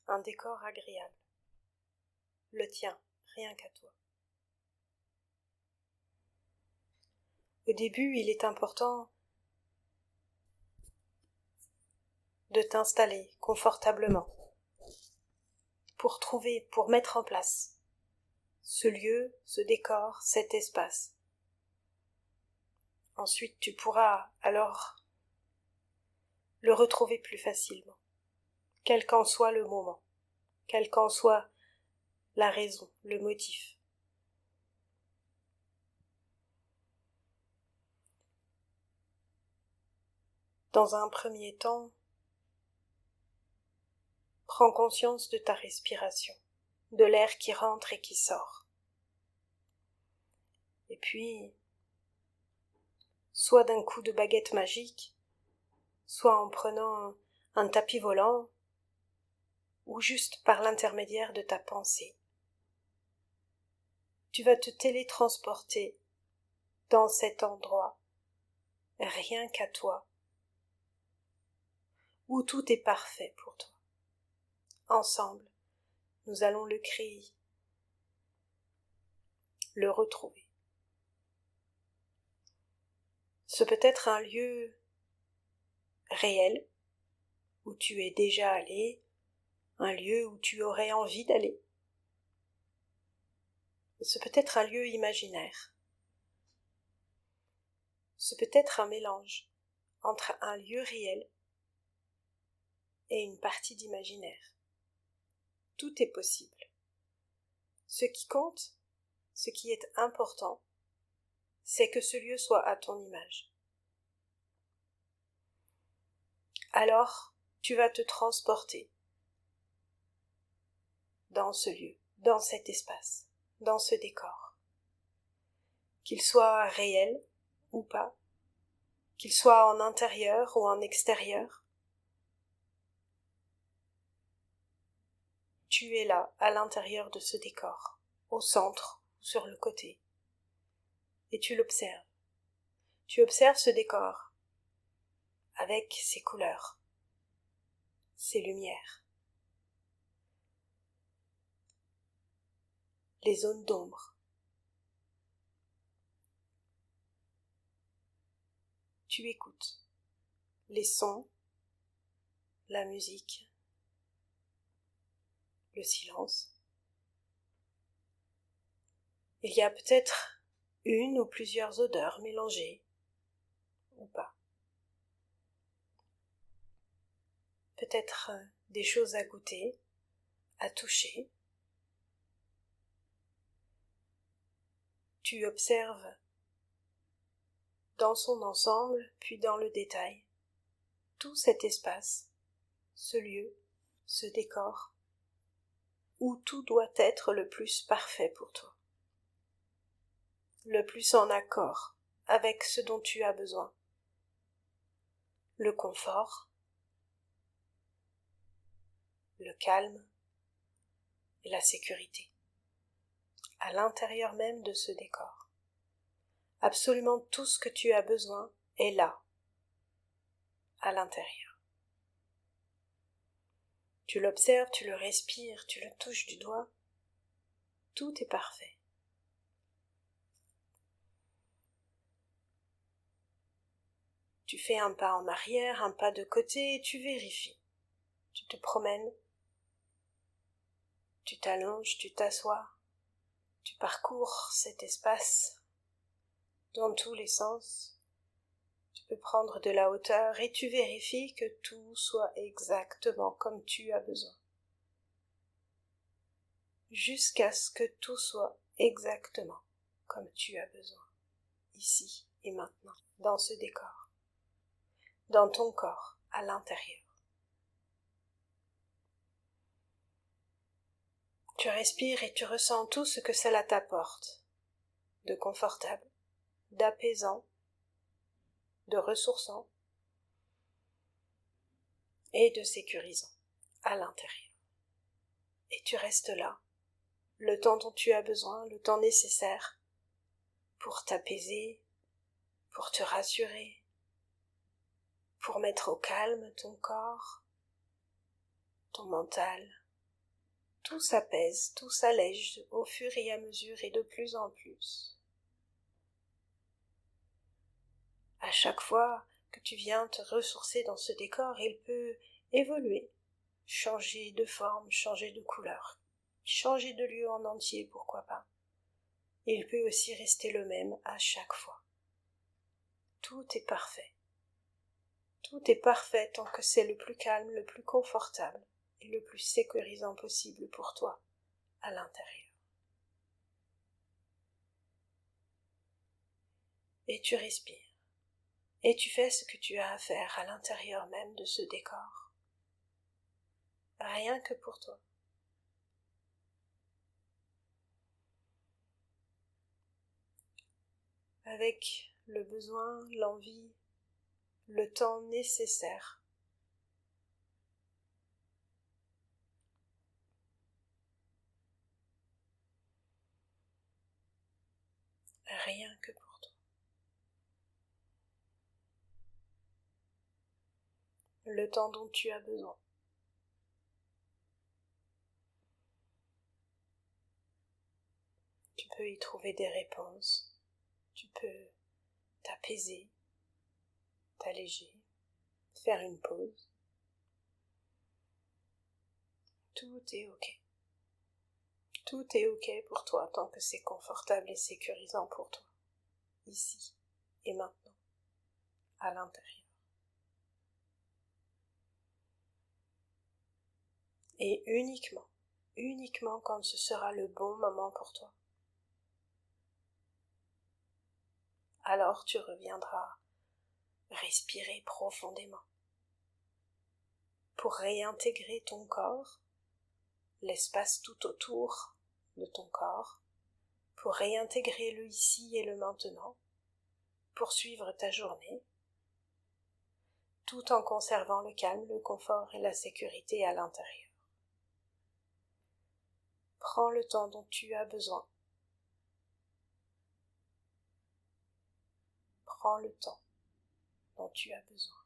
un décor agréable. Le tien, rien qu'à toi. Au début, il est important de t'installer confortablement pour mettre en place ce lieu, ce décor, cet espace. Ensuite, tu pourras alors le retrouver plus facilement, quel qu'en soit le moment, quelle qu'en soit la raison, le motif. Dans un premier temps, prends conscience de ta respiration, de l'air qui rentre et qui sort. Et puis, soit d'un coup de baguette magique, soit en prenant un tapis volant, ou juste par l'intermédiaire de ta pensée, tu vas te télétransporter dans cet endroit, rien qu'à toi, où tout est parfait pour toi. Ensemble, nous allons le créer, le retrouver. Ce peut être un lieu réel, où tu es déjà allé, un lieu où tu aurais envie d'aller. Ce peut être un lieu imaginaire. Ce peut être un mélange entre un lieu réel et une partie d'imaginaire. Tout est possible. Ce qui compte, ce qui est important, c'est que ce lieu soit à ton image. Alors, tu vas te transporter dans ce lieu, dans cet espace, dans ce décor. Qu'il soit réel ou pas, qu'il soit en intérieur ou en extérieur, tu es là, à l'intérieur de ce décor, au centre ou sur le côté, et tu l'observes. Tu observes ce décor avec ses couleurs, ses lumières, les zones d'ombre. Tu écoutes les sons, la musique, le silence. Il y a peut-être une ou plusieurs odeurs mélangées, ou pas. Peut-être des choses à goûter, à toucher. Tu observes dans son ensemble, puis dans le détail, tout cet espace, ce lieu, ce décor, où tout doit être le plus parfait pour toi, le plus en accord avec ce dont tu as besoin, le confort, le calme et la sécurité, à l'intérieur même de ce décor. Absolument tout ce que tu as besoin est là, à l'intérieur. Tu l'observes, tu le respires, tu le touches du doigt, tout est parfait. Tu fais un pas en arrière, un pas de côté et tu vérifies. Tu te promènes, tu t'allonges, tu t'assois, tu parcours cet espace dans tous les sens. Tu peux prendre de la hauteur et tu vérifies que tout soit exactement comme tu as besoin. Jusqu'à ce que tout soit exactement comme tu as besoin, ici et maintenant, dans ce décor, dans ton corps, à l'intérieur. Tu respires et tu ressens tout ce que cela t'apporte, de confortable, d'apaisant, de ressourçant et de sécurisant à l'intérieur. Et tu restes là, le temps dont tu as besoin, le temps nécessaire pour t'apaiser, pour te rassurer, pour mettre au calme ton corps, ton mental, Tout s'apaise, tout s'allège au fur et à mesure et de plus en plus. À chaque fois que tu viens te ressourcer dans ce décor, il peut évoluer, changer de forme, changer de couleur, changer de lieu en entier, pourquoi pas. Il peut aussi rester le même à chaque fois. Tout est parfait. Tout est parfait tant que c'est le plus calme, le plus confortable et le plus sécurisant possible pour toi à l'intérieur. Et tu respires. Et tu fais ce que tu as à faire à l'intérieur même de ce décor. Rien que pour toi. Avec le besoin, l'envie, le temps nécessaire. Rien que pour toi. Le temps dont tu as besoin. Tu peux y trouver des réponses. Tu peux t'apaiser, t'alléger, faire une pause. Tout est ok. Tout est ok pour toi tant que c'est confortable et sécurisant pour toi. Ici et maintenant, à l'intérieur. Et uniquement quand ce sera le bon moment pour toi. Alors tu reviendras respirer profondément pour réintégrer ton corps, l'espace tout autour de ton corps, pour réintégrer le ici et le maintenant, poursuivre ta journée, tout en conservant le calme, le confort et la sécurité à l'intérieur. Prends le temps dont tu as besoin. Prends le temps dont tu as besoin.